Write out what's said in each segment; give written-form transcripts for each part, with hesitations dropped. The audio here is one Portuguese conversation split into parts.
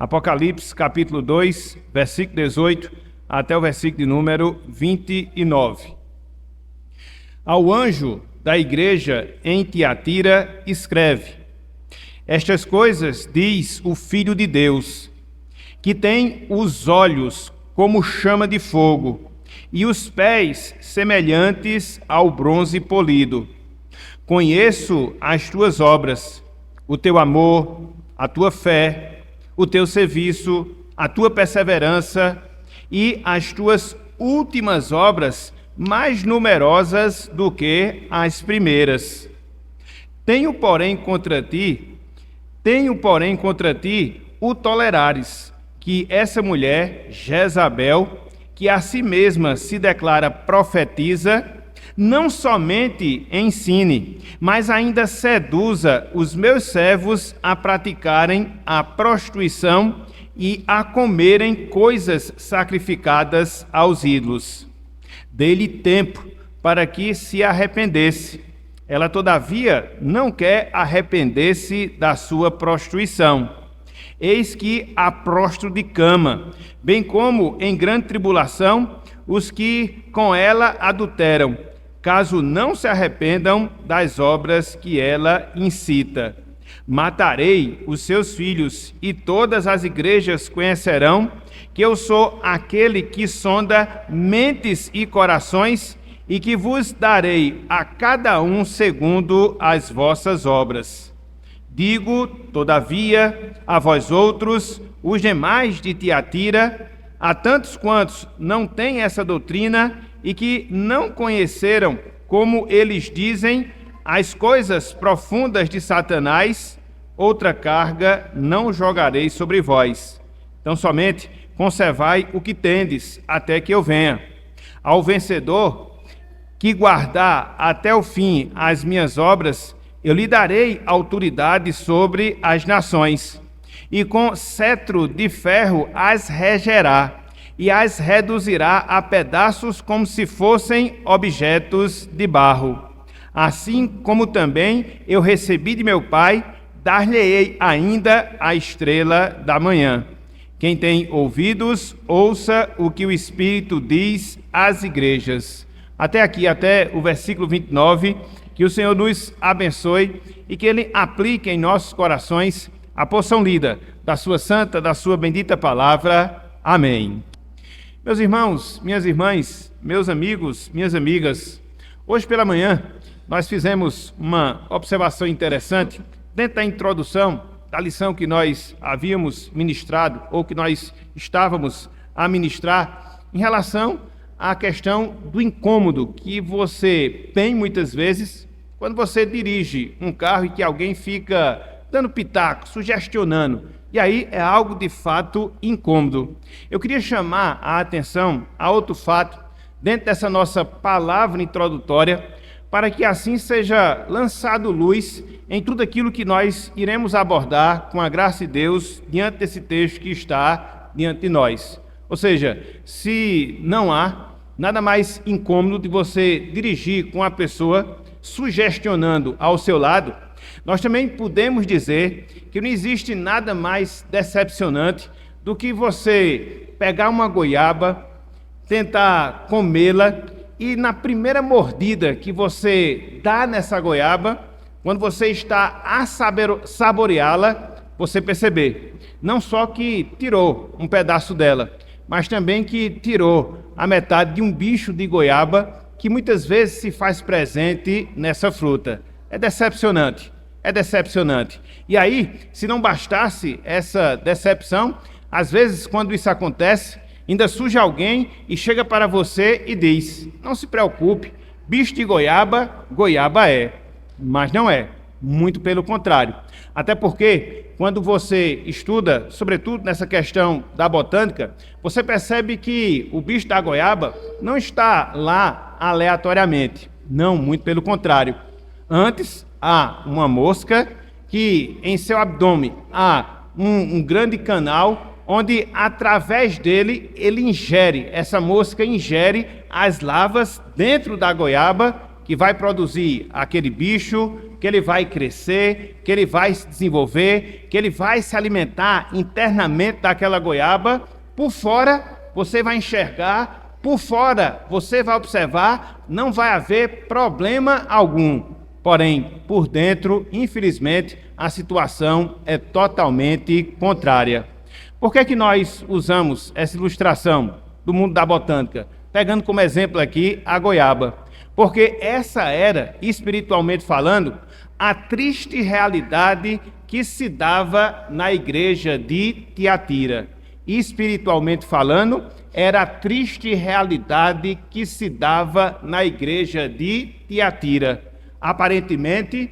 Apocalipse capítulo 2, versículo 18 até o versículo de número 29. Ao anjo da igreja em Tiatira escreve: Estas coisas diz o Filho de Deus, que tem os olhos como chama de fogo e os pés semelhantes ao bronze polido. Conheço as tuas obras, o teu amor, a tua fé, o teu serviço, a tua perseverança e as tuas últimas obras mais numerosas do que as primeiras. Tenho, porém, contra ti o tolerares, que essa mulher, Jezabel, que a si mesma se declara profetiza, não somente ensine, mas ainda seduza os meus servos a praticarem a prostituição e a comerem coisas sacrificadas aos ídolos. Dei-lhe tempo para que se arrependesse. Ela, todavia, não quer arrepender-se da sua prostituição. Eis que a prostro de cama, bem como em grande tribulação os que com ela adulteram, caso não se arrependam das obras que ela incita. Matarei os seus filhos, e todas as igrejas conhecerão que eu sou aquele que sonda mentes e corações, e que vos darei a cada um segundo as vossas obras. Digo, todavia, a vós outros, os demais de Tiatira, a tantos quantos não têm essa doutrina e que não conheceram, como eles dizem, as coisas profundas de Satanás, outra carga não jogarei sobre vós. Então somente conservai o que tendes, até que eu venha. Ao vencedor, que guardar até o fim as minhas obras, eu lhe darei autoridade sobre as nações, e com cetro de ferro as regerá, e as reduzirá a pedaços como se fossem objetos de barro. Assim como também eu recebi de meu Pai, dar-lhe-ei ainda a estrela da manhã. Quem tem ouvidos, ouça o que o Espírito diz às igrejas. Até aqui, até o versículo 29, que o Senhor nos abençoe e que Ele aplique em nossos corações a porção lida da sua santa, da sua bendita palavra. Amém. Meus irmãos, minhas irmãs, meus amigos, minhas amigas, hoje pela manhã nós fizemos uma observação interessante dentro da introdução da lição que nós havíamos ministrado, ou que nós estávamos a ministrar, em relação à questão do incômodo que você tem muitas vezes quando você dirige um carro e que alguém fica dando pitaco, sugestionando. E aí é algo de fato incômodo. Eu queria chamar a atenção a outro fato dentro dessa nossa palavra introdutória, para que assim seja lançado luz em tudo aquilo que nós iremos abordar com a graça de Deus diante desse texto que está diante de nós. Ou seja, se não há nada mais incômodo de você dirigir com a pessoa sugestionando ao seu lado, nós também podemos dizer que não existe nada mais decepcionante do que você pegar uma goiaba, tentar comê-la e na primeira mordida que você dá nessa goiaba, quando você está a saboreá-la, você perceber não só que tirou um pedaço dela, mas também que tirou a metade de um bicho de goiaba que muitas vezes se faz presente nessa fruta. É decepcionante. É decepcionante. E aí, se não bastasse essa decepção, às vezes, quando isso acontece, ainda surge alguém e chega para você e diz: não se preocupe, bicho de goiaba, goiaba é. Mas não é, muito pelo contrário. Até porque, quando você estuda, sobretudo nessa questão da botânica, você percebe que o bicho da goiaba não está lá aleatoriamente. Não, muito pelo contrário. Antes, há uma mosca que em seu abdômen há um grande canal onde através dele essa mosca ingere as larvas dentro da goiaba que vai produzir aquele bicho, que ele vai crescer, que ele vai se desenvolver, que ele vai se alimentar internamente daquela goiaba. Por fora, você vai enxergar, por fora, você vai observar, não vai haver problema algum. Porém, por dentro, infelizmente, a situação é totalmente contrária. Por que nós usamos essa ilustração do mundo da botânica? Pegando como exemplo aqui a goiaba. Porque essa era, espiritualmente falando, a triste realidade que se dava na igreja de Tiatira. Espiritualmente falando, era a triste realidade que se dava na igreja de Tiatira. Aparentemente,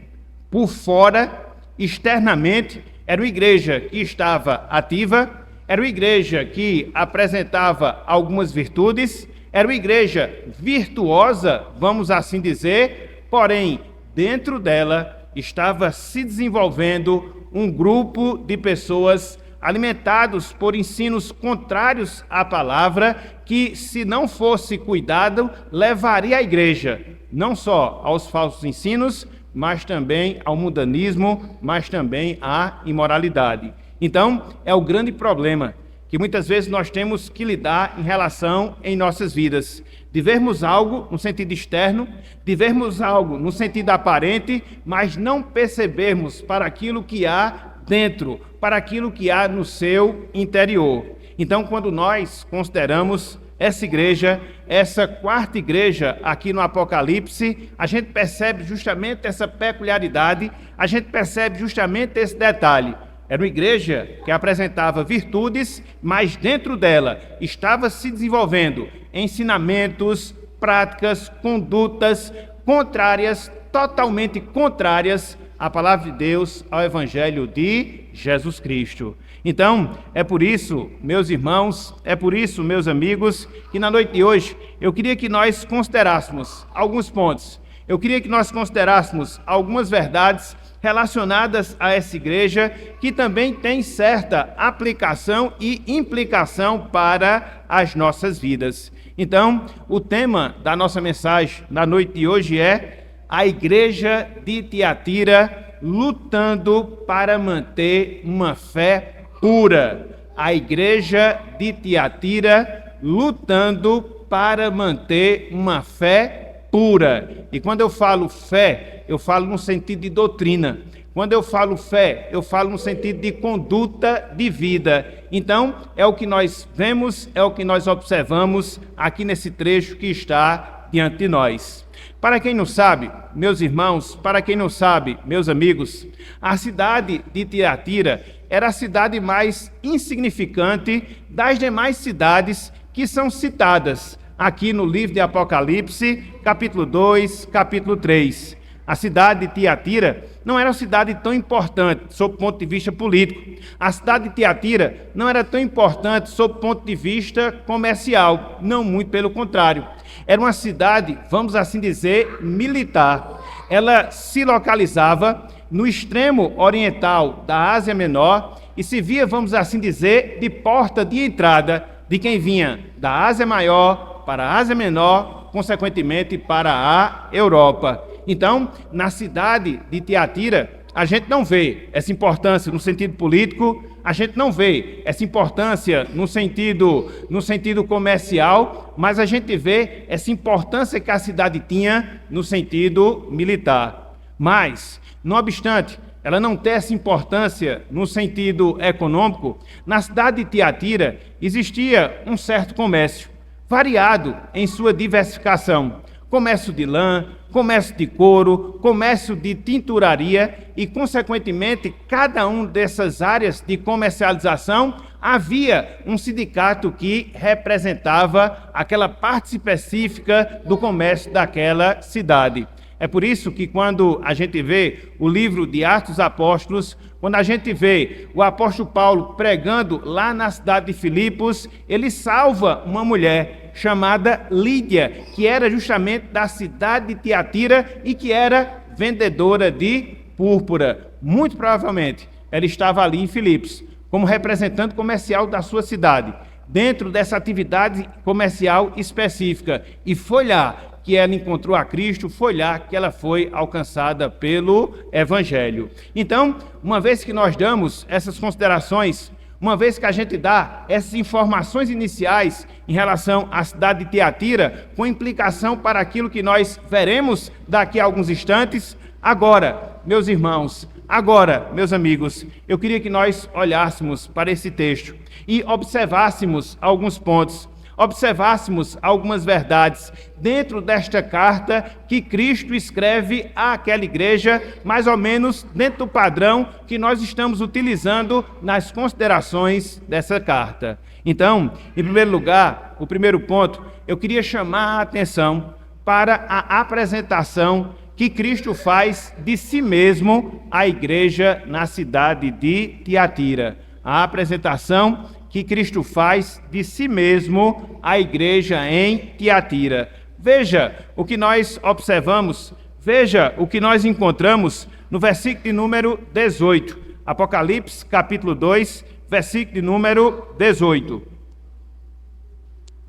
por fora, externamente, era uma igreja que estava ativa, era uma igreja que apresentava algumas virtudes, era uma igreja virtuosa, vamos assim dizer, porém, dentro dela estava se desenvolvendo um grupo de pessoas alimentados por ensinos contrários à palavra, que, se não fosse cuidado, levaria a igreja não só aos falsos ensinos, mas também ao mundanismo, mas também à imoralidade. Então, é o grande problema que muitas vezes nós temos que lidar em relação em nossas vidas. De vermos algo no sentido externo, de vermos algo no sentido aparente, mas não percebermos para aquilo que há dentro, para aquilo que há no seu interior. Então, quando nós consideramos essa igreja, essa quarta igreja aqui no Apocalipse, a gente percebe justamente essa peculiaridade, a gente percebe justamente esse detalhe. Era uma igreja que apresentava virtudes, mas dentro dela estava se desenvolvendo ensinamentos, práticas, condutas contrárias, totalmente contrárias à palavra de Deus, ao Evangelho de Jesus Cristo. Então, é por isso, meus irmãos, é por isso, meus amigos, que na noite de hoje eu queria que nós considerássemos alguns pontos. Eu queria que nós considerássemos algumas verdades relacionadas a essa igreja, que também tem certa aplicação e implicação para as nossas vidas. Então, o tema da nossa mensagem na noite de hoje é a igreja de Tiatira lutando para manter uma fé pura. A igreja de Tiatira lutando para manter uma fé pura. E quando eu falo fé, eu falo no sentido de doutrina. Quando eu falo fé, eu falo no sentido de conduta de vida. Então, é o que nós vemos, é o que nós observamos aqui nesse trecho que está diante de nós. Para quem não sabe, meus irmãos, para quem não sabe, meus amigos, a cidade de Tiatira era a cidade mais insignificante das demais cidades que são citadas aqui no livro de Apocalipse, capítulo 2, capítulo 3. A cidade de Tiatira não era uma cidade tão importante sob o ponto de vista político. A cidade de Tiatira não era tão importante sob o ponto de vista comercial, não, muito pelo contrário. Era uma cidade, vamos assim dizer, militar. Ela se localizava no extremo oriental da Ásia Menor e se via, vamos assim dizer, de porta de entrada de quem vinha da Ásia Maior para a Ásia Menor, consequentemente para a Europa. Então, na cidade de Tiatira, a gente não vê essa importância no sentido político, a gente não vê essa importância no sentido comercial, mas a gente vê essa importância que a cidade tinha no sentido militar. Mas, não obstante ela não ter essa importância no sentido econômico, na cidade de Tiatira existia um certo comércio, variado em sua diversificação. Comércio de lã, comércio de couro, comércio de tinturaria e, consequentemente, cada uma dessas áreas de comercialização havia um sindicato que representava aquela parte específica do comércio daquela cidade. É por isso que quando a gente vê o livro de Atos dos Apóstolos, quando a gente vê o apóstolo Paulo pregando lá na cidade de Filipos, ele salva uma mulher chamada Lídia, que era justamente da cidade de Tiatira e que era vendedora de púrpura. Muito provavelmente ela estava ali em Filipos, como representante comercial da sua cidade, dentro dessa atividade comercial específica. E foi lá que ela encontrou a Cristo, foi lá que ela foi alcançada pelo Evangelho. Então, uma vez que nós damos essas considerações, uma vez que a gente dá essas informações iniciais em relação à cidade de Tiatira, com implicação para aquilo que nós veremos daqui a alguns instantes, agora, meus irmãos, agora, meus amigos, eu queria que nós olhássemos para esse texto e observássemos alguns pontos, observássemos algumas verdades dentro desta carta que Cristo escreve àquela igreja, mais ou menos dentro do padrão que nós estamos utilizando nas considerações dessa carta. Então, em primeiro lugar, o primeiro ponto, eu queria chamar a atenção para a apresentação que Cristo faz de si mesmo à igreja na cidade de Tiatira. A apresentação que Cristo faz de si mesmo à igreja em Tiatira. Veja o que nós observamos, veja o que nós encontramos no versículo de número 18. Apocalipse, capítulo 2, versículo de número 18.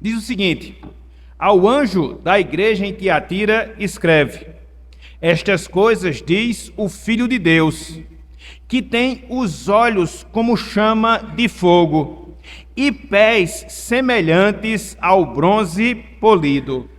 Diz o seguinte: ao anjo da igreja em Tiatira escreve: estas coisas diz o Filho de Deus, que tem os olhos como chama de fogo e pés semelhantes ao bronze polido.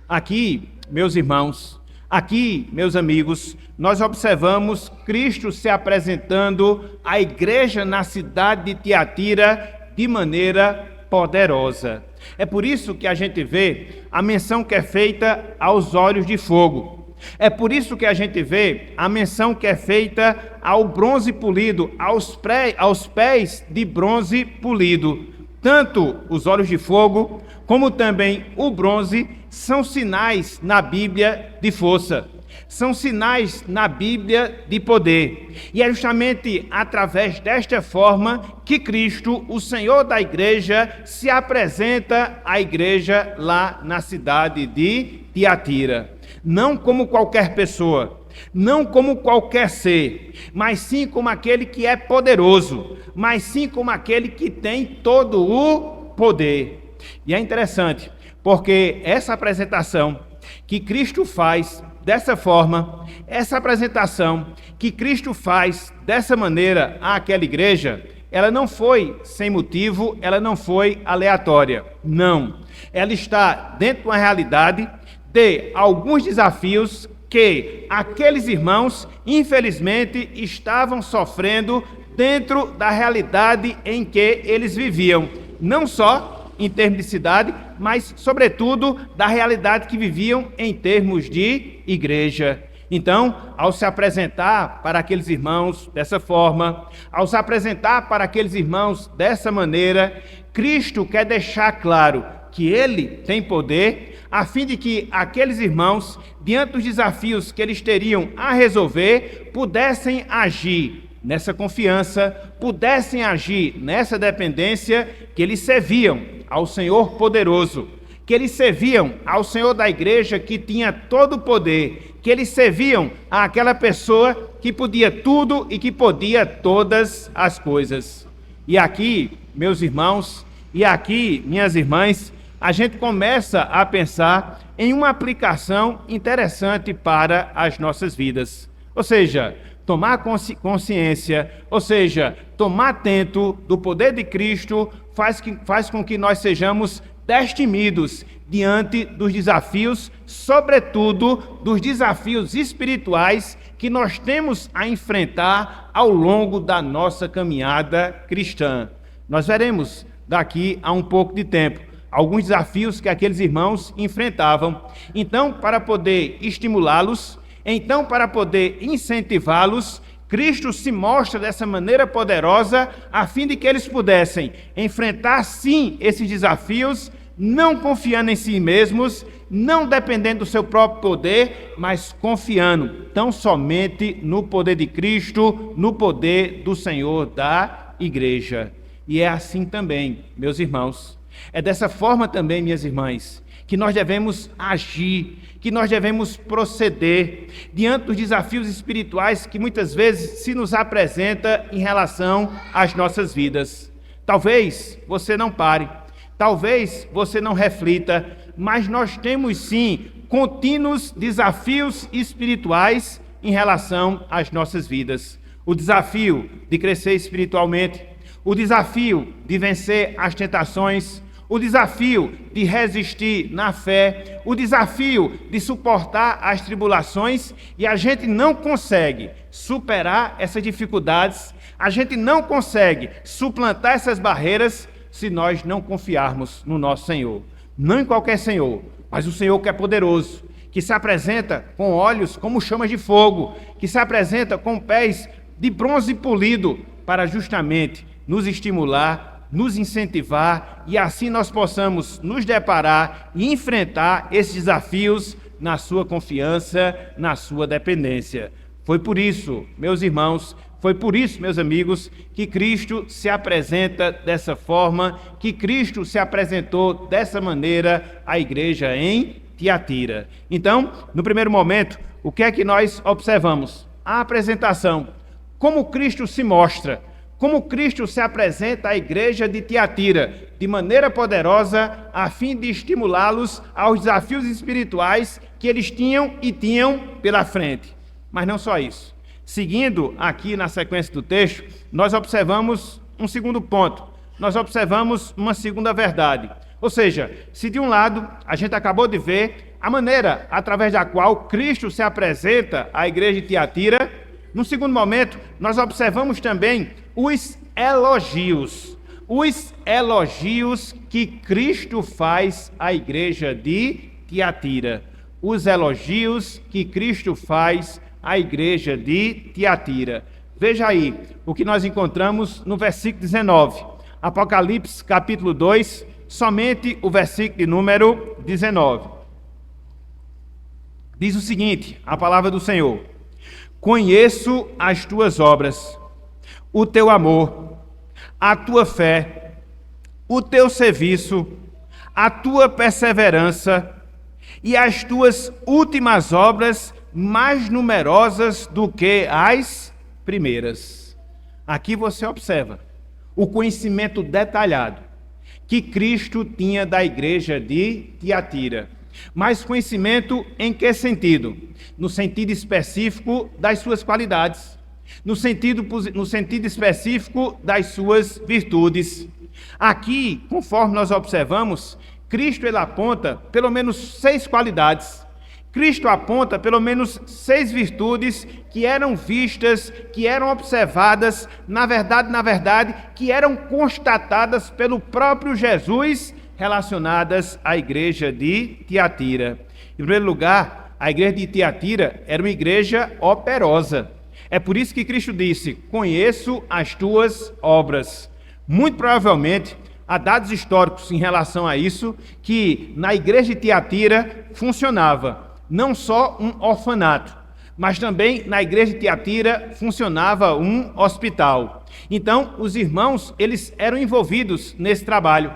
Aqui, meus irmãos, aqui, meus amigos, nós observamos Cristo se apresentando à igreja na cidade de Tiatira de maneira poderosa. É por isso que a gente vê a menção que é feita aos olhos de fogo. É por isso que a gente vê a menção que é feita ao bronze polido, aos pés de bronze polido. Tanto os olhos de fogo, como também o bronze, são sinais na Bíblia de força. São sinais na Bíblia de poder. E é justamente através desta forma que Cristo, o Senhor da igreja, se apresenta à igreja lá na cidade de Tiatira. Não como qualquer pessoa, não como qualquer ser, mas sim como aquele que é poderoso, mas sim como aquele que tem todo o poder. E é interessante, porque essa apresentação que Cristo faz dessa forma, essa apresentação que Cristo faz dessa maneira àquela igreja, ela não foi sem motivo, ela não foi aleatória. Não. Ela está dentro de uma realidade de alguns desafios que aqueles irmãos, infelizmente, estavam sofrendo dentro da realidade em que eles viviam. Não só em termos de cidade, mas, sobretudo, da realidade que viviam em termos de igreja. Então, ao se apresentar para aqueles irmãos dessa forma, ao se apresentar para aqueles irmãos dessa maneira, Cristo quer deixar claro que Ele tem poder, a fim de que aqueles irmãos, diante dos desafios que eles teriam a resolver, pudessem agir nessa confiança, pudessem agir nessa dependência, que eles serviam ao Senhor poderoso, que eles serviam ao Senhor da igreja que tinha todo o poder, que eles serviam àquela pessoa que podia tudo e que podia todas as coisas. E aqui, meus irmãos, e aqui, minhas irmãs, a gente começa a pensar em uma aplicação interessante para as nossas vidas. Ou seja, tomar consciência, ou seja, tomar atento do poder de Cristo faz com que nós sejamos destemidos diante dos desafios, sobretudo dos desafios espirituais que nós temos a enfrentar ao longo da nossa caminhada cristã. Nós veremos daqui a um pouco de tempo alguns desafios que aqueles irmãos enfrentavam. Então, para poder estimulá-los, então, para poder incentivá-los, Cristo se mostra dessa maneira poderosa, a fim de que eles pudessem enfrentar, sim, esses desafios, não confiando em si mesmos, não dependendo do seu próprio poder, mas confiando tão somente no poder de Cristo, no poder do Senhor da igreja. E é assim também, meus irmãos. É dessa forma também, minhas irmãs, que nós devemos agir, que nós devemos proceder diante dos desafios espirituais que muitas vezes se nos apresenta em relação às nossas vidas. Talvez você não pare, talvez você não reflita, mas nós temos sim contínuos desafios espirituais em relação às nossas vidas. O desafio de crescer espiritualmente, o desafio de vencer as tentações, o desafio de resistir na fé, o desafio de suportar as tribulações, e a gente não consegue superar essas dificuldades, a gente não consegue suplantar essas barreiras se nós não confiarmos no nosso Senhor. Não em qualquer Senhor, mas o Senhor que é poderoso, que se apresenta com olhos como chamas de fogo, que se apresenta com pés de bronze polido, para justamente nos estimular, nos incentivar, e assim nós possamos nos deparar e enfrentar esses desafios na sua confiança, na sua dependência. Foi por isso, meus irmãos, foi por isso, meus amigos, que Cristo se apresenta dessa forma, que Cristo se apresentou dessa maneira à igreja em Tiatira. Então, no primeiro momento, o que é que nós observamos? A apresentação. Como Cristo se mostra, como Cristo se apresenta à igreja de Tiatira, de maneira poderosa, a fim de estimulá-los aos desafios espirituais que eles tinham e tinham pela frente. Mas não só isso. Seguindo aqui na sequência do texto, nós observamos um segundo ponto, nós observamos uma segunda verdade. Ou seja, se de um lado a gente acabou de ver a maneira através da qual Cristo se apresenta à igreja de Tiatira, no segundo momento nós observamos também os elogios que Cristo faz à igreja de Tiatira. Os elogios que Cristo faz à igreja de Tiatira. Veja aí o que nós encontramos no versículo 19. Apocalipse, capítulo 2, somente o versículo de número 19. Diz o seguinte, a palavra do Senhor: conheço as tuas obras, o teu amor, a tua fé, o teu serviço, a tua perseverança e as tuas últimas obras mais numerosas do que as primeiras. Aqui você observa o conhecimento detalhado que Cristo tinha da igreja de Tiatira. Mas conhecimento em que sentido? No sentido específico das suas qualidades, no sentido específico das suas virtudes. Aqui, conforme nós observamos, Cristo ele aponta pelo menos 6 qualidades. Cristo aponta pelo menos 6 virtudes que eram vistas, que eram observadas, na verdade, que eram constatadas pelo próprio Jesus, relacionadas à igreja de Tiatira. Em primeiro lugar, a igreja de Tiatira era uma igreja operosa. É por isso que Cristo disse: conheço as tuas obras. Muito provavelmente, há dados históricos em relação a isso, que na igreja de Tiatira funcionava não só um orfanato, mas também na igreja de Tiatira funcionava um hospital. Então, os irmãos, eles eram envolvidos nesse trabalho.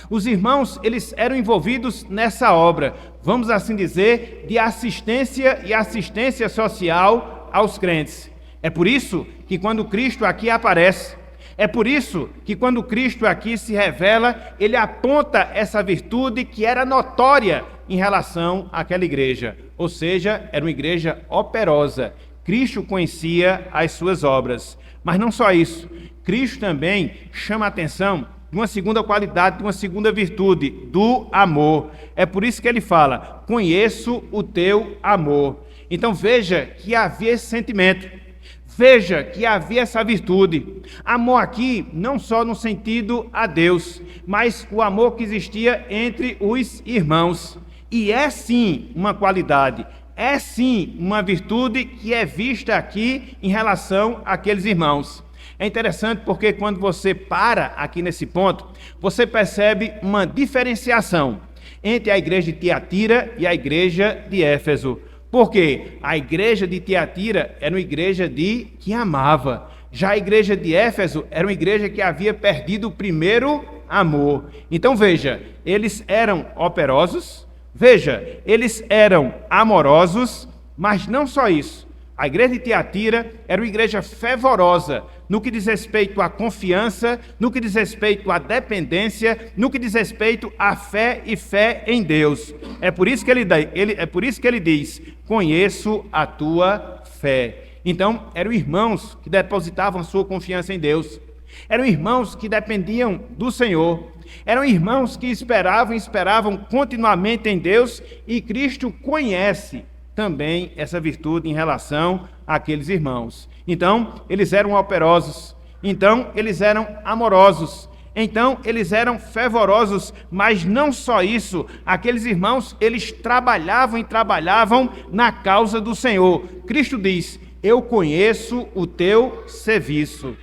Os irmãos, eles eram envolvidos nessa obra, vamos assim dizer, de assistência e assistência social aos crentes. É por isso que quando Cristo aqui aparece, é por isso que quando Cristo aqui se revela, ele aponta essa virtude que era notória em relação àquela igreja. Ou seja, era uma igreja operosa. Cristo conhecia as suas obras. Mas não só isso. Cristo também chama a atenção de uma segunda qualidade, de uma segunda virtude, do amor. É por isso que ele fala: conheço o teu amor. Então veja que havia esse sentimento. Veja que havia essa virtude. Amor aqui, não só no sentido a Deus, mas o amor que existia entre os irmãos. E é sim uma qualidade, é sim uma virtude que é vista aqui em relação àqueles irmãos. É interessante porque quando você para aqui nesse ponto, você percebe uma diferenciação entre a igreja de Tiatira e a igreja de Éfeso. Porque a igreja de Tiatira era uma igreja que amava. Já a igreja de Éfeso era uma igreja que havia perdido o primeiro amor. Então veja, eles eram operosos, veja, eles eram amorosos, mas não só isso. A igreja de Tiatira era uma igreja fervorosa no que diz respeito à confiança, no que diz respeito à dependência, no que diz respeito à fé e fé em Deus. É por isso que ele diz, conheço a tua fé. Então, eram irmãos que depositavam sua confiança em Deus. Eram irmãos que dependiam do Senhor. Eram irmãos que esperavam continuamente em Deus, e Cristo conhece também essa virtude em relação àqueles irmãos. Então, eles eram operosos. Então, eles eram amorosos. Então, eles eram fervorosos, mas não só isso, aqueles irmãos, eles trabalhavam na causa do Senhor. Cristo diz, eu conheço o teu serviço.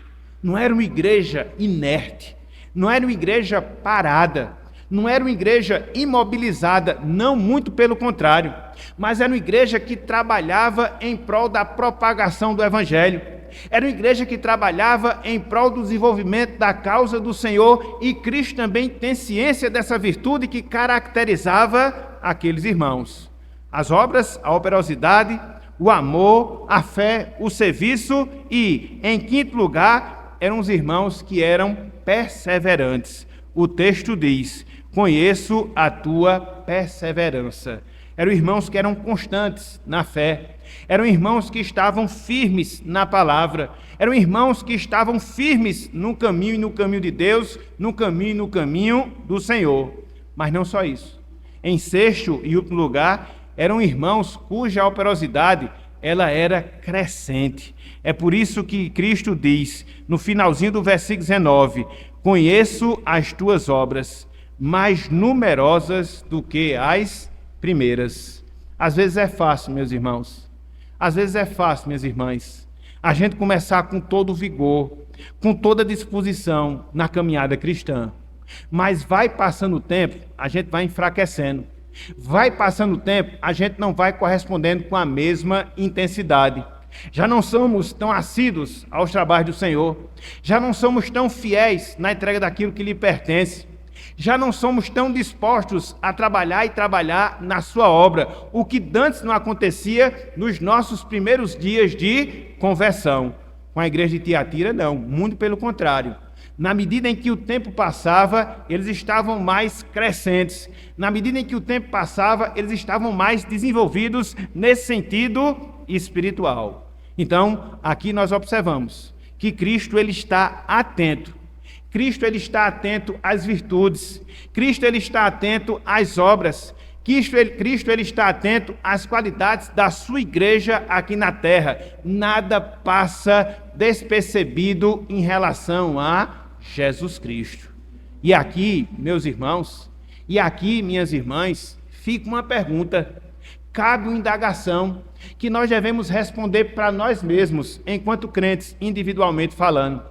Não era uma igreja inerte, não era uma igreja parada, não era uma igreja imobilizada, não, muito pelo contrário, mas era uma igreja que trabalhava em prol da propagação do Evangelho. Era uma igreja que trabalhava em prol do desenvolvimento da causa do Senhor, e Cristo também tem ciência dessa virtude que caracterizava aqueles irmãos. As obras, a operosidade, o amor, a fé, o serviço e, em quinto lugar, eram os irmãos que eram perseverantes. O texto diz, conheço a tua perseverança. Eram irmãos que eram constantes na fé. Eram irmãos que estavam firmes na palavra. Eram irmãos que estavam firmes no caminho de Deus, no caminho do Senhor. Mas não só isso. Em sexto e último lugar, eram irmãos cuja operosidade ela era crescente. É por isso que Cristo diz, no finalzinho do versículo 19, conheço as tuas obras, mais numerosas do que as primeiras. Às vezes é fácil, meus irmãos. Às vezes é fácil, minhas irmãs, a gente começar com todo o vigor, com toda a disposição na caminhada cristã. Mas vai passando o tempo, a gente vai enfraquecendo. Vai passando o tempo, a gente não vai correspondendo com a mesma intensidade. Já não somos tão assíduos aos trabalhos do Senhor. Já não somos tão fiéis na entrega daquilo que lhe pertence. Já não somos tão dispostos a trabalhar na sua obra, o que antes não acontecia nos nossos primeiros dias de conversão. Com a igreja de Tiatira, não, muito pelo contrário. Na medida em que o tempo passava, eles estavam mais crescentes. Na medida em que o tempo passava, eles estavam mais desenvolvidos nesse sentido espiritual. Então, aqui nós observamos que Cristo ele está atento. Cristo ele está atento às virtudes. Cristo ele está atento às obras. Cristo ele está atento às qualidades da sua igreja aqui na terra. Nada passa despercebido em relação a Jesus Cristo. E aqui, meus irmãos, e aqui, minhas irmãs, fica uma pergunta, cabe uma indagação que nós devemos responder para nós mesmos, enquanto crentes, individualmente falando.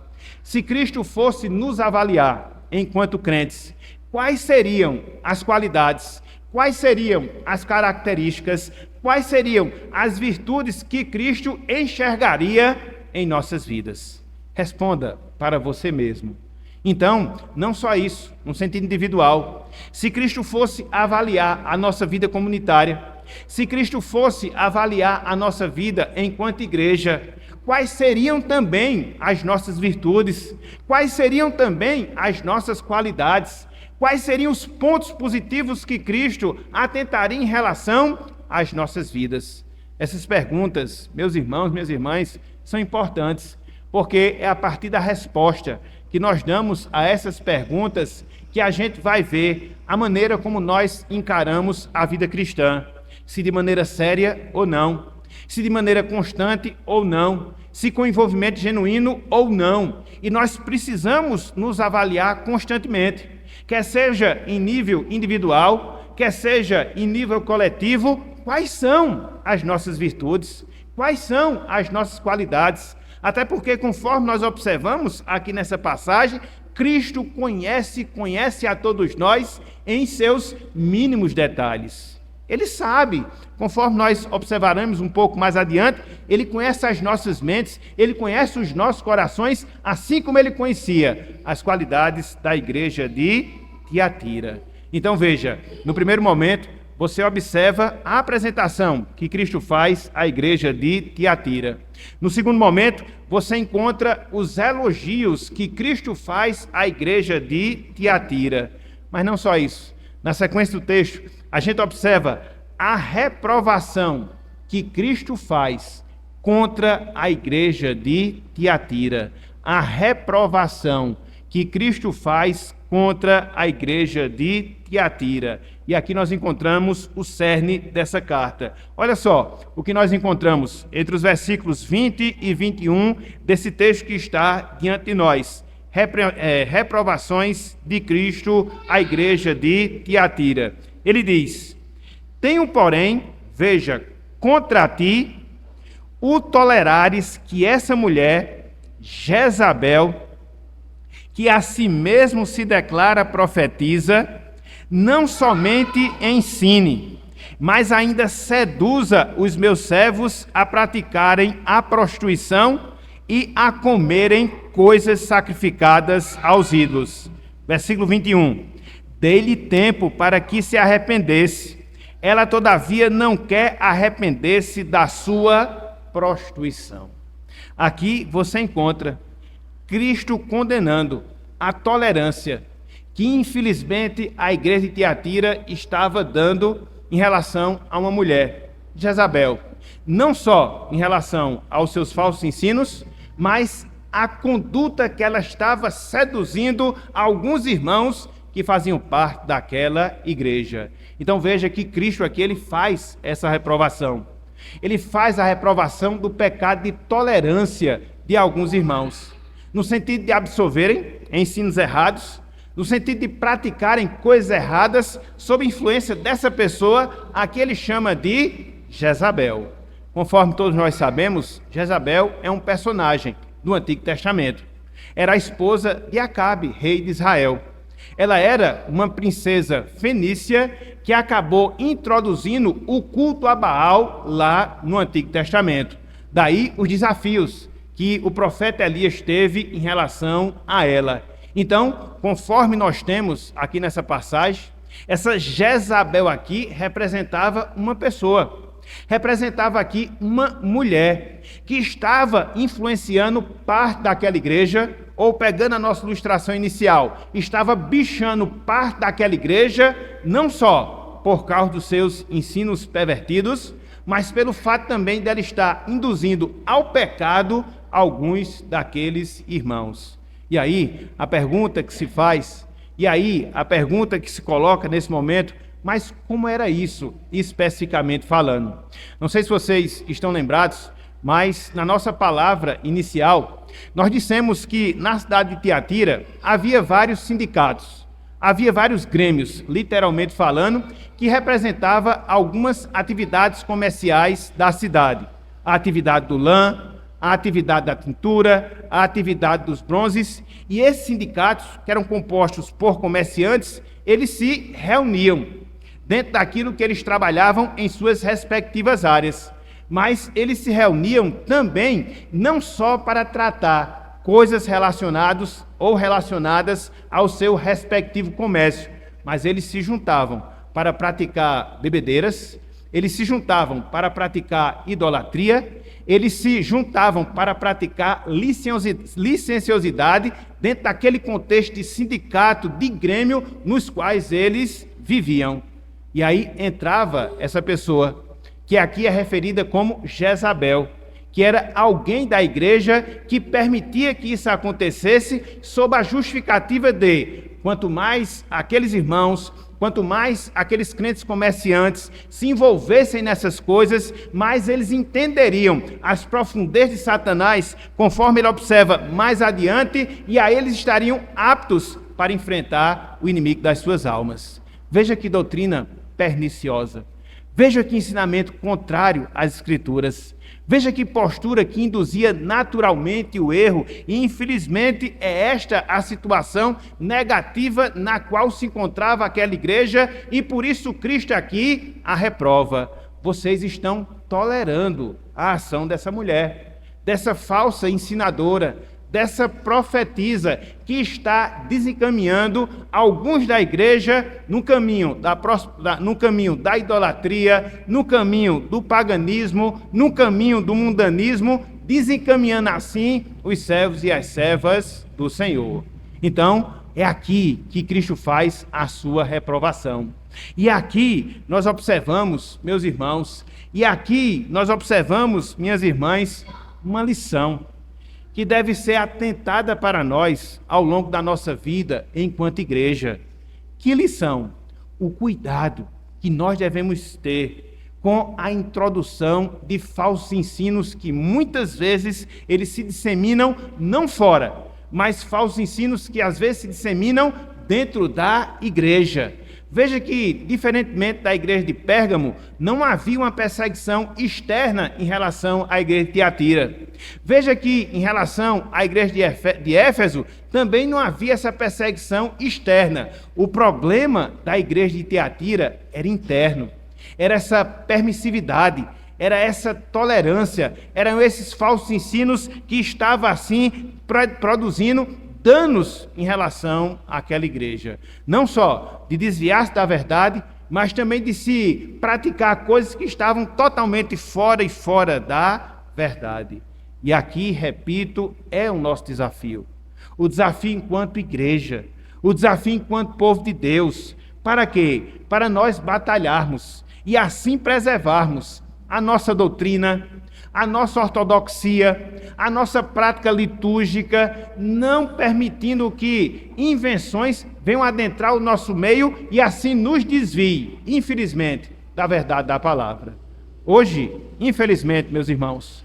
Se Cristo fosse nos avaliar enquanto crentes, quais seriam as qualidades, quais seriam as características, quais seriam as virtudes que Cristo enxergaria em nossas vidas? Responda para você mesmo. Então, não só isso, no sentido individual. Se Cristo fosse avaliar a nossa vida comunitária, se Cristo fosse avaliar a nossa vida enquanto igreja, quais seriam também as nossas virtudes? Quais seriam também as nossas qualidades? Quais seriam os pontos positivos que Cristo atentaria em relação às nossas vidas? Essas perguntas, meus irmãos, minhas irmãs, são importantes, porque é a partir da resposta que nós damos a essas perguntas que a gente vai ver a maneira como nós encaramos a vida cristã, se de maneira séria ou não, se de maneira constante ou não, se com envolvimento genuíno ou não. E nós precisamos nos avaliar constantemente, quer seja em nível individual, quer seja em nível coletivo, quais são as nossas virtudes, quais são as nossas qualidades. Até porque, conforme nós observamos aqui nessa passagem, Cristo conhece a todos nós em seus mínimos detalhes. Ele sabe, conforme nós observaremos um pouco mais adiante, ele conhece as nossas mentes, ele conhece os nossos corações, assim como ele conhecia as qualidades da igreja de Tiatira. Então veja, no primeiro momento, você observa a apresentação que Cristo faz à igreja de Tiatira. No segundo momento, você encontra os elogios que Cristo faz à igreja de Tiatira. Mas não só isso. Na sequência do texto, a gente observa a reprovação que Cristo faz contra a igreja de Tiatira. A reprovação que Cristo faz contra a igreja de Tiatira. E aqui nós encontramos o cerne dessa carta. Olha só o que nós encontramos entre os versículos 20 e 21 desse texto que está diante de nós. Reprovações de Cristo à igreja de Tiatira. Ele diz: tenho, porém, veja, contra ti, o tolerares que essa mulher, Jezabel, que a si mesmo se declara profetiza, não somente ensine, mas ainda seduza os meus servos a praticarem a prostituição e a comerem coisas sacrificadas aos ídolos. Versículo 21. Dei-lhe tempo para que se arrependesse. Ela, todavia, não quer arrepender-se da sua prostituição. Aqui você encontra Cristo condenando a tolerância que, infelizmente, a igreja de Tiatira estava dando em relação a uma mulher, Jezabel. Não só em relação aos seus falsos ensinos, mas a conduta que ela estava seduzindo alguns irmãos que faziam parte daquela igreja. Então veja que Cristo aqui ele faz essa reprovação. Ele faz a reprovação do pecado de tolerância de alguns irmãos, no sentido de absorverem ensinos errados, no sentido de praticarem coisas erradas sob influência dessa pessoa, a que ele chama de Jezabel. Conforme todos nós sabemos, Jezabel é um personagem do Antigo Testamento. Era a esposa de Acabe, rei de Israel. Ela era uma princesa fenícia que acabou introduzindo o culto a Baal lá no Antigo Testamento. Daí os desafios que o profeta Elias teve em relação a ela. Então, conforme nós temos aqui nessa passagem, essa Jezabel aqui representava uma pessoa, representava aqui uma mulher que estava influenciando parte daquela igreja, ou pegando a nossa ilustração inicial, estava bichando parte daquela igreja, não só por causa dos seus ensinos pervertidos, mas pelo fato também dela estar induzindo ao pecado alguns daqueles irmãos. E aí, a pergunta que se faz, e aí a pergunta que se coloca nesse momento, mas como era isso, especificamente falando? Não sei se vocês estão lembrados, mas na nossa palavra inicial, nós dissemos que na cidade de Tiatira havia vários sindicatos, havia vários grêmios, literalmente falando, que representava algumas atividades comerciais da cidade. A atividade do lã, a atividade da tintura, a atividade dos bronzes, e esses sindicatos, que eram compostos por comerciantes, eles se reuniam dentro daquilo que eles trabalhavam em suas respectivas áreas. Mas eles se reuniam também não só para tratar coisas relacionadas ao seu respectivo comércio, mas eles se juntavam para praticar bebedeiras, eles se juntavam para praticar idolatria, eles se juntavam para praticar licenciosidade dentro daquele contexto de sindicato, de grêmio, nos quais eles viviam. E aí entrava essa pessoa, que aqui é referida como Jezabel, que era alguém da igreja que permitia que isso acontecesse sob a justificativa de quanto mais aqueles irmãos, quanto mais aqueles crentes comerciantes se envolvessem nessas coisas, mais eles entenderiam as profundezas de Satanás, conforme ele observa mais adiante, e aí eles estariam aptos para enfrentar o inimigo das suas almas. Veja que doutrina perniciosa. Veja que ensinamento contrário às Escrituras. Veja que postura que induzia naturalmente o erro. E infelizmente é esta a situação negativa na qual se encontrava aquela igreja. E por isso Cristo aqui a reprova. Vocês estão tolerando a ação dessa mulher, dessa falsa ensinadora, dessa profetisa que está desencaminhando alguns da igreja no caminho da idolatria, no caminho do paganismo, no caminho do mundanismo, desencaminhando assim os servos e as servas do Senhor. Então, é aqui que Cristo faz a sua reprovação. E aqui nós observamos, meus irmãos, minhas irmãs, uma lição que deve ser atentada para nós ao longo da nossa vida enquanto igreja. Que lição? O cuidado que nós devemos ter com a introdução de falsos ensinos que muitas vezes eles se disseminam não fora, mas falsos ensinos que às vezes se disseminam dentro da igreja. Veja que, diferentemente da igreja de Pérgamo, não havia uma perseguição externa em relação à igreja de Tiatira. Veja que, em relação à igreja de Éfeso, também não havia essa perseguição externa. O problema da igreja de Tiatira era interno. Era essa permissividade, era essa tolerância, eram esses falsos ensinos que estavam, assim, produzindo danos em relação àquela igreja. Não só de desviar-se da verdade, mas também de se praticar coisas que estavam totalmente fora da verdade. E aqui, repito, é o nosso desafio. O desafio enquanto igreja, o desafio enquanto povo de Deus. Para quê? Para nós batalharmos e assim preservarmos a nossa doutrina, a nossa ortodoxia, a nossa prática litúrgica, não permitindo que invenções venham adentrar o nosso meio e assim nos desviem, infelizmente, da verdade da palavra. Hoje, infelizmente, meus irmãos,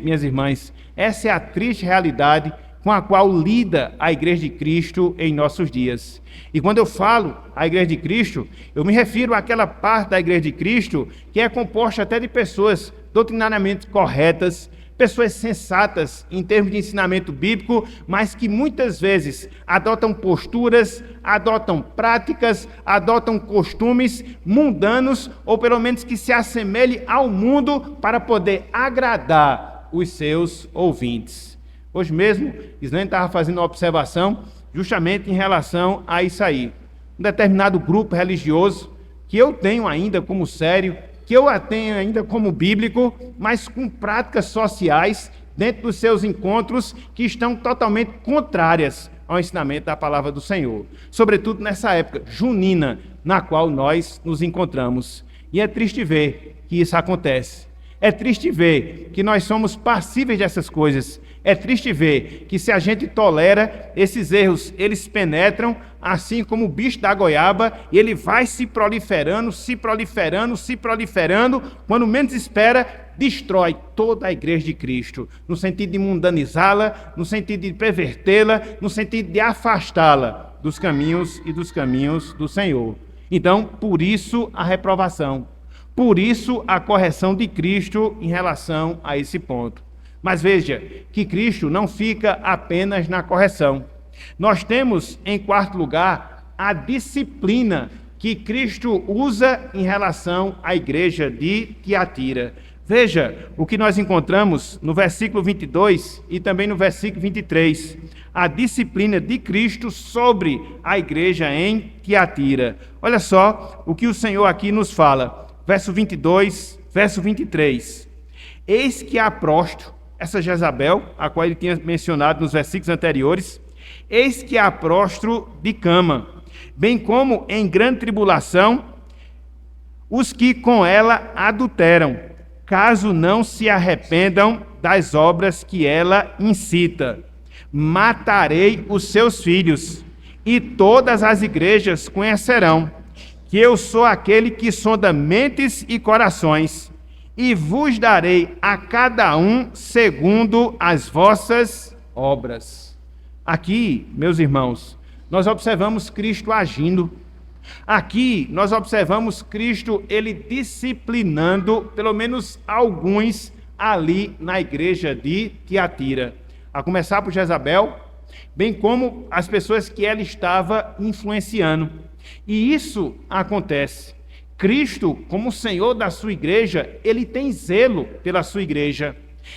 minhas irmãs, essa é a triste realidade com a qual lida a Igreja de Cristo em nossos dias. E quando eu falo a Igreja de Cristo, eu me refiro àquela parte da Igreja de Cristo que é composta até de pessoas doutrinariamente corretas, pessoas sensatas em termos de ensinamento bíblico, mas que muitas vezes adotam posturas, adotam práticas, adotam costumes mundanos, ou pelo menos que se assemelhem ao mundo para poder agradar os seus ouvintes. Hoje mesmo, Islane estava fazendo uma observação justamente em relação a isso aí. Um determinado grupo religioso, que eu tenho ainda como sério, que eu a tenho ainda como bíblico, mas com práticas sociais dentro dos seus encontros que estão totalmente contrárias ao ensinamento da palavra do Senhor. Sobretudo nessa época junina na qual nós nos encontramos. E é triste ver que isso acontece. É triste ver que nós somos passíveis dessas coisas. É triste ver que se a gente tolera, esses erros, eles penetram, assim como o bicho da goiaba, e ele vai se proliferando, quando menos espera, destrói toda a igreja de Cristo, no sentido de mundanizá-la, no sentido de pervertê-la, no sentido de afastá-la dos caminhos do Senhor. Então, por isso a reprovação, por isso a correção de Cristo em relação a esse ponto. Mas veja que Cristo não fica apenas na correção. Nós temos, em quarto lugar, a disciplina que Cristo usa em relação à igreja de Tiatira. Veja o que nós encontramos no versículo 22 e também no versículo 23. A disciplina de Cristo sobre a igreja em Tiatira. Olha só o que o Senhor aqui nos fala. Verso 22, verso 23. Eis que há prostro, essa Jezabel, a qual ele tinha mencionado nos versículos anteriores, eis que há prostro de cama, bem como em grande tribulação os que com ela adulteram, caso não se arrependam das obras que ela incita. Matarei os seus filhos, e todas as igrejas conhecerão que eu sou aquele que sonda mentes e corações, e vos darei a cada um segundo as vossas obras. Aqui, meus irmãos, nós observamos Cristo agindo. Aqui, nós observamos Cristo, ele disciplinando, pelo menos alguns, ali na igreja de Tiatira. A começar por Jezabel, bem como as pessoas que ela estava influenciando. E isso acontece. Cristo, como Senhor da sua igreja, ele tem zelo pela sua igreja.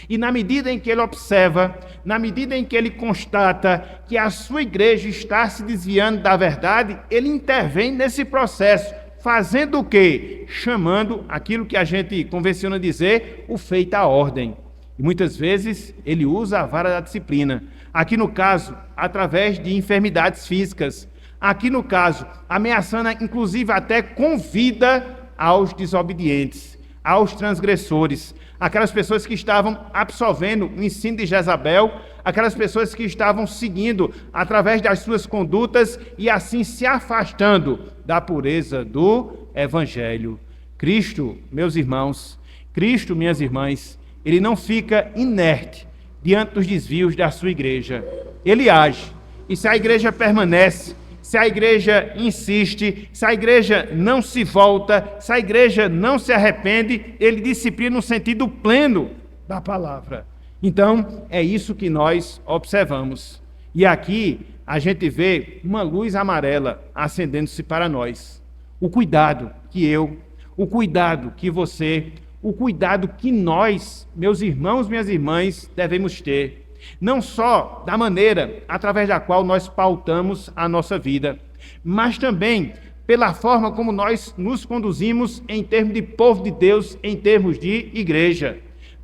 E na medida em que ele observa, na medida em que ele constata que a sua igreja está se desviando da verdade, ele intervém nesse processo, fazendo o quê? Chamando aquilo que a gente convenciona dizer, o feito à ordem. E muitas vezes ele usa a vara da disciplina. Aqui no caso, através de enfermidades físicas. Aqui no caso, ameaçando inclusive até com vida aos desobedientes, aos transgressores, aquelas pessoas que estavam absorvendo o ensino de Jezabel, aquelas pessoas que estavam seguindo através das suas condutas e assim se afastando da pureza do Evangelho. Cristo, meus irmãos, Cristo, minhas irmãs, ele não fica inerte diante dos desvios da sua igreja. Ele age. E se a igreja permanece, se a igreja insiste, se a igreja não se volta, se a igreja não se arrepende, ele disciplina no sentido pleno da palavra. Então, é isso que nós observamos. E aqui a gente vê uma luz amarela acendendo-se para nós. O cuidado que eu, o cuidado que você, o cuidado que nós, meus irmãos, minhas irmãs, devemos ter. Não só da maneira através da qual nós pautamos a nossa vida, mas também pela forma como nós nos conduzimos em termos de povo de Deus, em termos de igreja.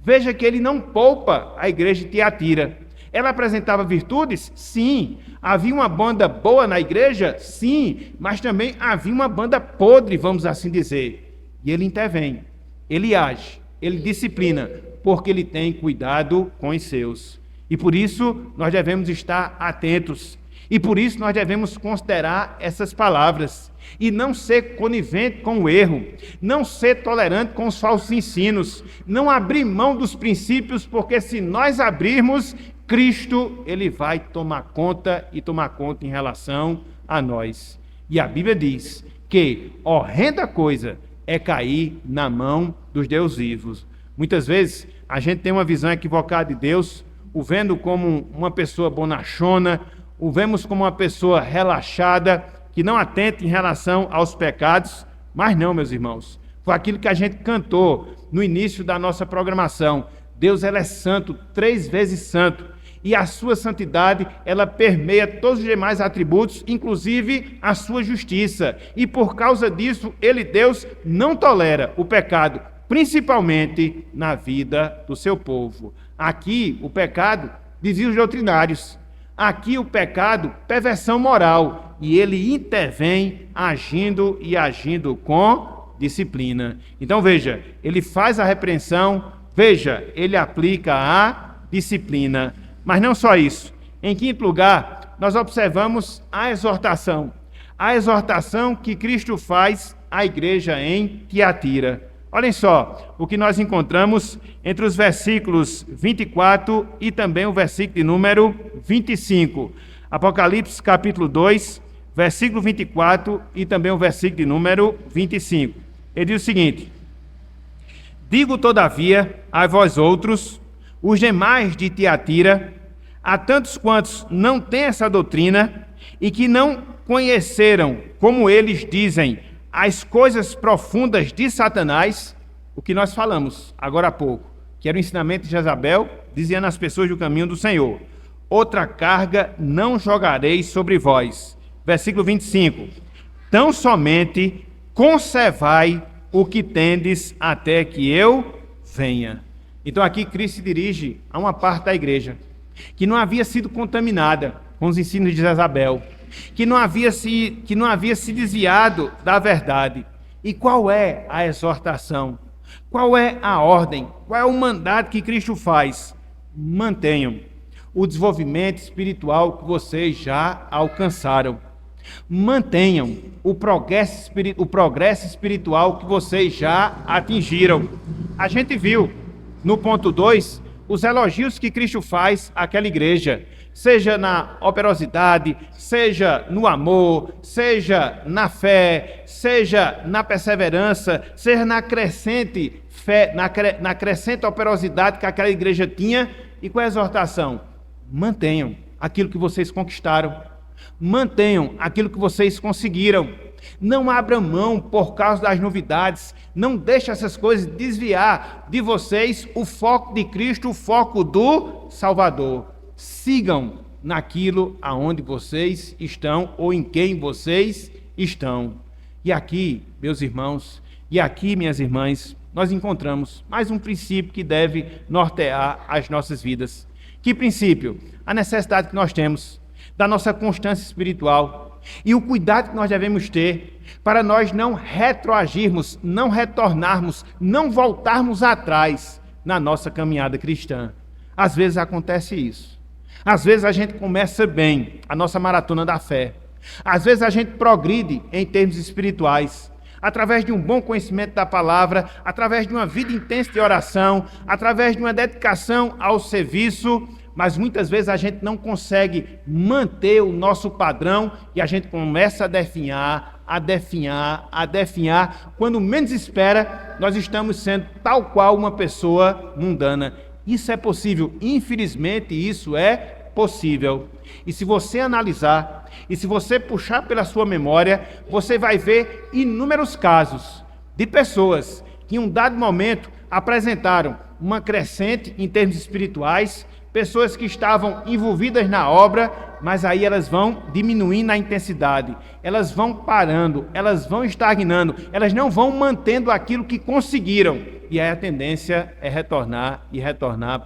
Veja que ele não poupa a igreja de Tiatira. Ela apresentava virtudes? Sim. Havia uma banda boa na igreja? Sim. Mas também havia uma banda podre, vamos assim dizer. E ele intervém, ele age, ele disciplina, porque ele tem cuidado com os seus. E por isso nós devemos estar atentos. E por isso nós devemos considerar essas palavras. E não ser conivente com o erro. Não ser tolerante com os falsos ensinos. Não abrir mão dos princípios, porque se nós abrirmos, Cristo, ele vai tomar conta e tomar conta em relação a nós. E a Bíblia diz que horrenda coisa é cair na mão dos Deus vivos. Muitas vezes a gente tem uma visão equivocada de Deus, o vendo como uma pessoa bonachona, o vemos como uma pessoa relaxada, que não atenta em relação aos pecados, mas não, meus irmãos. Foi aquilo que a gente cantou no início da nossa programação. Deus, ele é santo, 3 vezes santo, e a sua santidade, ela permeia todos os demais atributos, inclusive a sua justiça. E por causa disso, ele, Deus, não tolera o pecado, principalmente na vida do seu povo. Aqui, o pecado, desvios doutrinários. Aqui, o pecado, perversão moral. E ele intervém agindo com disciplina. Então, veja, ele faz a repreensão, veja, ele aplica a disciplina. Mas não só isso. Em quinto lugar, nós observamos a exortação. A exortação que Cristo faz à igreja em Tiatira. Olhem só o que nós encontramos entre os versículos 24 e também o versículo de número 25. Apocalipse capítulo 2, versículo 24 e também o versículo de número 25. Ele diz o seguinte: digo todavia a vós outros, os demais de Tiatira, a tantos quantos não têm essa doutrina e que não conheceram, como eles dizem, as coisas profundas de Satanás, o que nós falamos agora há pouco, que era o ensinamento de Jezabel, dizendo às pessoas do caminho do Senhor: outra carga não jogarei sobre vós. Versículo 25: tão somente conservai o que tendes até que eu venha. Então aqui Cristo se dirige a uma parte da igreja que não havia sido contaminada com os ensinos de Jezabel, que não havia se desviado da verdade. E qual é a exortação? Qual é a ordem? Qual é o mandato que Cristo faz? Mantenham o desenvolvimento espiritual que vocês já alcançaram. Mantenham o progresso espiritual que vocês já atingiram. A gente viu no ponto 2 os elogios que Cristo faz àquela igreja, seja na operosidade, seja no amor, seja na fé, seja na perseverança, seja na crescente fé, na crescente operosidade que aquela igreja tinha. E com a exortação: mantenham aquilo que vocês conquistaram, mantenham aquilo que vocês conseguiram. Não abra mão por causa das novidades. Não deixe essas coisas desviar de vocês o foco de Cristo, o foco do Salvador. Sigam naquilo aonde vocês estão ou em quem vocês estão. E aqui, meus irmãos, e aqui, minhas irmãs, nós encontramos mais um princípio que deve nortear as nossas vidas. Que princípio? A necessidade que nós temos da nossa constância espiritual e o cuidado que nós devemos ter para nós não retroagirmos, não retornarmos, não voltarmos atrás na nossa caminhada cristã. Às vezes acontece isso. Às vezes a gente começa bem a nossa maratona da fé. Às vezes a gente progride em termos espirituais, através de um bom conhecimento da palavra, através de uma vida intensa de oração, através de uma dedicação ao serviço, mas muitas vezes a gente não consegue manter o nosso padrão e a gente começa a definhar. Quando menos espera, nós estamos sendo tal qual uma pessoa mundana. Isso é possível, infelizmente isso é possível. E se você analisar, e se você puxar pela sua memória, você vai ver inúmeros casos de pessoas que em um dado momento apresentaram uma crescente em termos espirituais, pessoas que estavam envolvidas na obra, mas aí elas vão diminuindo a intensidade, elas vão parando, elas vão estagnando, elas não vão mantendo aquilo que conseguiram. E aí a tendência é retornar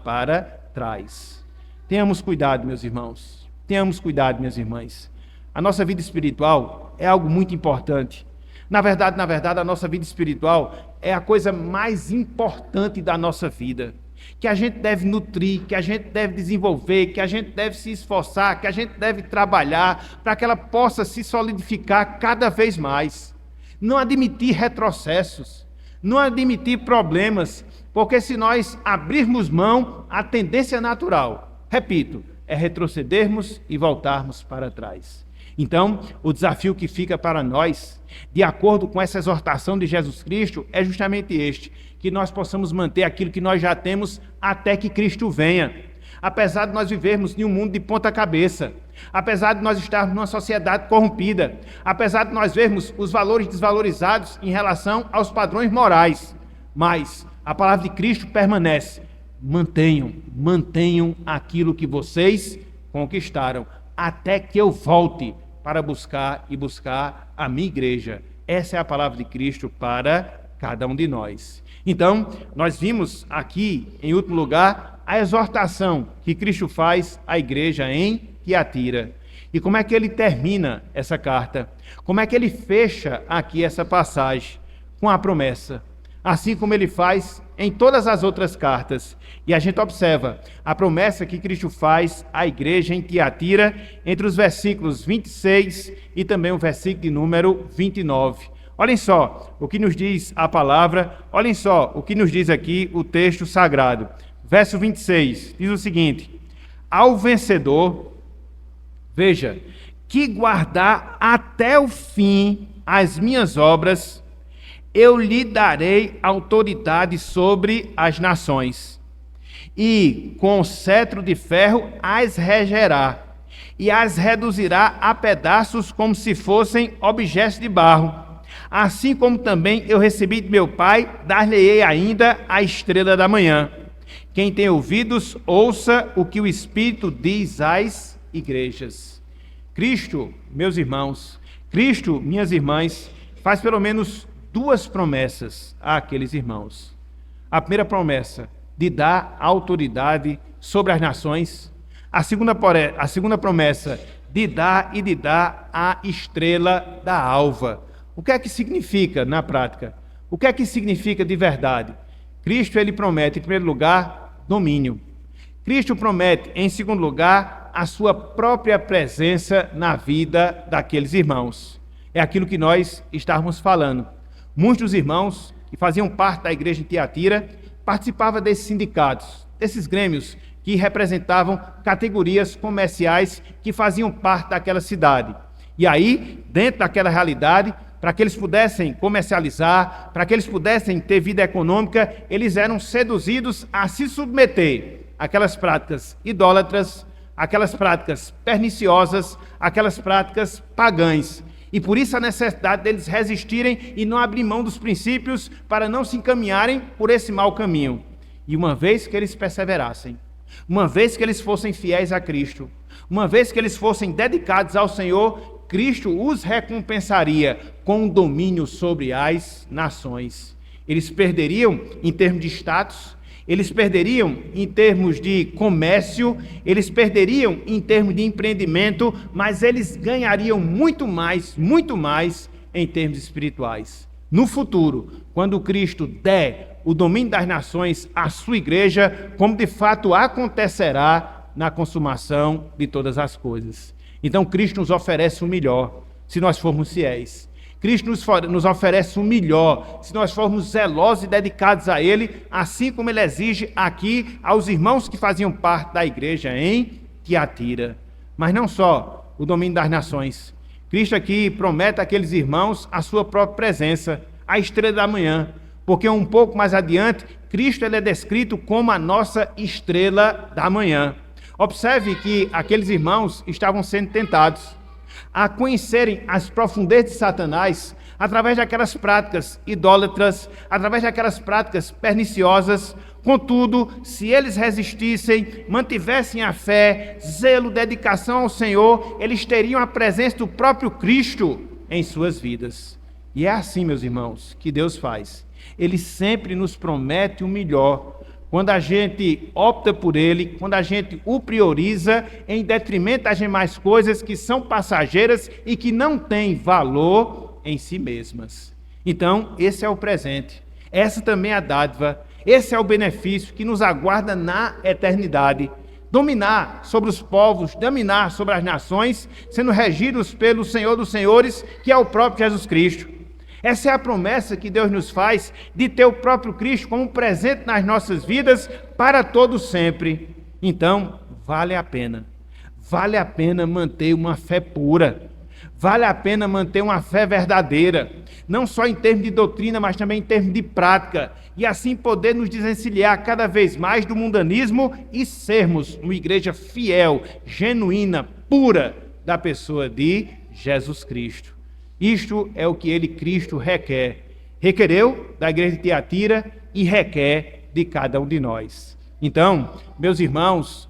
para trás. Tenhamos cuidado, meus irmãos. Tenhamos cuidado, minhas irmãs. A nossa vida espiritual é algo muito importante. Na verdade, a nossa vida espiritual é a coisa mais importante da nossa vida, que a gente deve nutrir, que a gente deve desenvolver, que a gente deve se esforçar, que a gente deve trabalhar para que ela possa se solidificar cada vez mais. Não admitir retrocessos, não admitir problemas, porque se nós abrirmos mão, a tendência natural, repito, é retrocedermos e voltarmos para trás. Então, o desafio que fica para nós, de acordo com essa exortação de Jesus Cristo, é justamente este, que nós possamos manter aquilo que nós já temos até que Cristo venha. Apesar de nós vivermos em um mundo de ponta cabeça, apesar de nós estarmos numa sociedade corrompida, apesar de nós vermos os valores desvalorizados em relação aos padrões morais, mas a palavra de Cristo permanece. Mantenham aquilo que vocês conquistaram, até que eu volte para buscar a minha igreja. Essa é a palavra de Cristo para cada um de nós. Então, nós vimos aqui, em último lugar, a exortação que Cristo faz à igreja em Tiatira. E como é que ele termina essa carta? Como é que ele fecha aqui essa passagem? Com a promessa. Assim como ele faz em todas as outras cartas. E a gente observa a promessa que Cristo faz à igreja em Tiatira, entre os versículos 26 e também o versículo de número 29. Olhem só o que nos diz a palavra, olhem só o que nos diz aqui o texto sagrado. Verso 26 diz o seguinte: ao vencedor, veja, que guardar até o fim as minhas obras, eu lhe darei autoridade sobre as nações, e com cetro de ferro as regerá, e as reduzirá a pedaços como se fossem objetos de barro. Assim como também eu recebi de meu Pai, dar-lhe-ei ainda a estrela da manhã. Quem tem ouvidos, ouça o que o Espírito diz às igrejas. Cristo, meus irmãos, Cristo, minhas irmãs, faz pelo menos duas promessas àqueles irmãos. A primeira promessa, de dar autoridade sobre as nações. A segunda promessa, de dar a estrela da alva. O que é que significa na prática? O que é que significa de verdade? Cristo, ele promete, em primeiro lugar, domínio. Cristo promete, em segundo lugar, a sua própria presença na vida daqueles irmãos. É aquilo que nós estávamos falando. Muitos dos irmãos que faziam parte da igreja de Tiatira participavam desses sindicatos, desses grêmios que representavam categorias comerciais que faziam parte daquela cidade. E aí, dentro daquela realidade, para que eles pudessem comercializar, para que eles pudessem ter vida econômica, eles eram seduzidos a se submeter àquelas práticas idólatras, aquelas práticas perniciosas, aquelas práticas pagãs. E por isso a necessidade deles resistirem e não abrir mão dos princípios para não se encaminharem por esse mau caminho. E uma vez que eles perseverassem, uma vez que eles fossem fiéis a Cristo, uma vez que eles fossem dedicados ao Senhor, Cristo os recompensaria com um domínio sobre as nações. Eles perderiam em termos de status, eles perderiam em termos de comércio, eles perderiam em termos de empreendimento, mas eles ganhariam muito mais em termos espirituais. No futuro, quando Cristo der o domínio das nações à sua igreja, como de fato acontecerá na consumação de todas as coisas. Então Cristo nos oferece o melhor, se nós formos fiéis. Cristo nos oferece o melhor, se nós formos zelosos e dedicados a Ele, assim como Ele exige aqui aos irmãos que faziam parte da igreja em Tiatira. Mas não só o domínio das nações. Cristo aqui promete àqueles irmãos a sua própria presença, a estrela da manhã, porque um pouco mais adiante, Cristo ele é descrito como a nossa estrela da manhã. Observe que aqueles irmãos estavam sendo tentados a conhecerem as profundezas de Satanás através daquelas práticas idólatras, através daquelas práticas perniciosas. Contudo, se eles resistissem, mantivessem a fé, zelo, dedicação ao Senhor, eles teriam a presença do próprio Cristo em suas vidas. E é assim, meus irmãos, que Deus faz. Ele sempre nos promete o melhor, quando a gente opta por Ele, quando a gente o prioriza em detrimento das demais coisas que são passageiras e que não têm valor em si mesmas. Então, esse é o presente, essa também é a dádiva, esse é o benefício que nos aguarda na eternidade. Dominar sobre os povos, dominar sobre as nações, sendo regidos pelo Senhor dos Senhores, que é o próprio Jesus Cristo. Essa é a promessa que Deus nos faz de ter o próprio Cristo como presente nas nossas vidas para todo sempre. Então, vale a pena manter uma fé pura, vale a pena manter uma fé verdadeira, não só em termos de doutrina, mas também em termos de prática, e assim poder nos desencilhar cada vez mais do mundanismo e sermos uma igreja fiel, genuína, pura da pessoa de Jesus Cristo. Isto é o que ele, Cristo, requer. Requereu da igreja de Tiatira e requer de cada um de nós. Então, meus irmãos,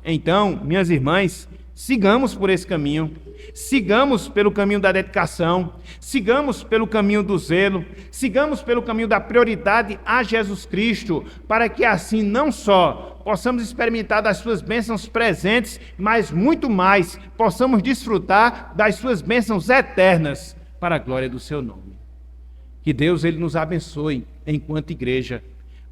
minhas irmãs, sigamos por esse caminho, sigamos pelo caminho da dedicação, sigamos pelo caminho do zelo, sigamos pelo caminho da prioridade a Jesus Cristo, para que assim não só possamos experimentar das suas bênçãos presentes, mas muito mais possamos desfrutar das suas bênçãos eternas, para a glória do seu nome. Que Deus ele nos abençoe enquanto igreja,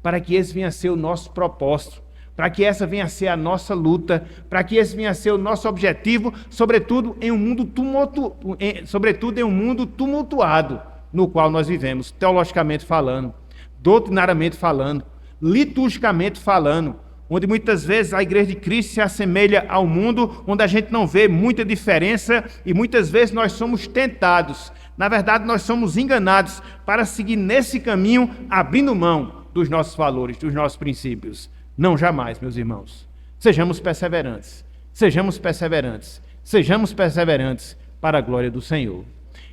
para que esse venha a ser o nosso propósito, para que essa venha a ser a nossa luta, para que esse venha a ser o nosso objetivo, sobretudo em um mundo tumultuado no qual nós vivemos, teologicamente falando, doutrinariamente falando, liturgicamente falando, onde muitas vezes a igreja de Cristo se assemelha ao mundo, onde a gente não vê muita diferença e muitas vezes nós somos tentados, na verdade nós somos enganados para seguir nesse caminho, abrindo mão dos nossos valores, dos nossos princípios. Não jamais, meus irmãos. Sejamos perseverantes para a glória do Senhor.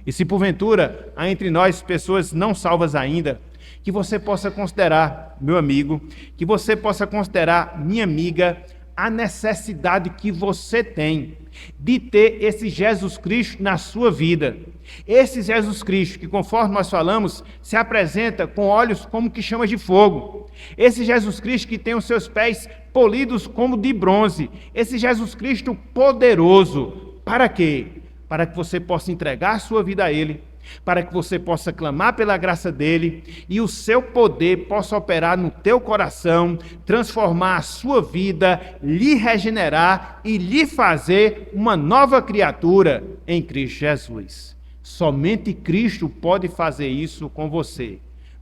E se porventura há entre nós pessoas não salvas ainda, que você possa considerar, meu amigo, que você possa considerar, minha amiga, a necessidade que você tem de ter esse Jesus Cristo na sua vida. Esse Jesus Cristo que, conforme nós falamos, se apresenta com olhos como que chamas de fogo. Esse Jesus Cristo que tem os seus pés polidos como de bronze. Esse Jesus Cristo poderoso. Para quê? Para que você possa entregar a sua vida a Ele, para que você possa clamar pela graça dele e o seu poder possa operar no teu coração, transformar a sua vida, lhe regenerar e lhe fazer uma nova criatura em Cristo Jesus. Somente Cristo pode fazer isso com você.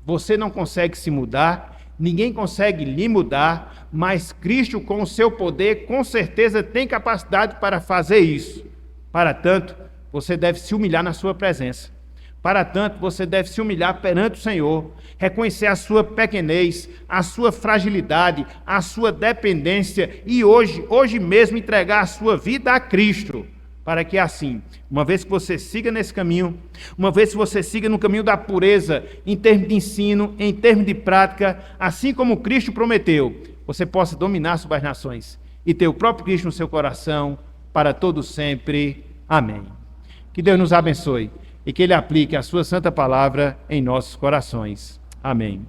Você não consegue se mudar, ninguém consegue lhe mudar, mas Cristo, com o seu poder, com certeza tem capacidade para fazer isso. Para tanto, você deve se humilhar na sua presença. Para tanto, você deve se humilhar perante o Senhor, reconhecer a sua pequenez, a sua fragilidade, a sua dependência e hoje mesmo entregar a sua vida a Cristo, para que assim, uma vez que você siga nesse caminho, uma vez que você siga no caminho da pureza, em termos de ensino, em termos de prática, assim como Cristo prometeu, você possa dominar sobre as nações e ter o próprio Cristo no seu coração para todo sempre. Amém. Que Deus nos abençoe e que Ele aplique a sua santa palavra em nossos corações. Amém.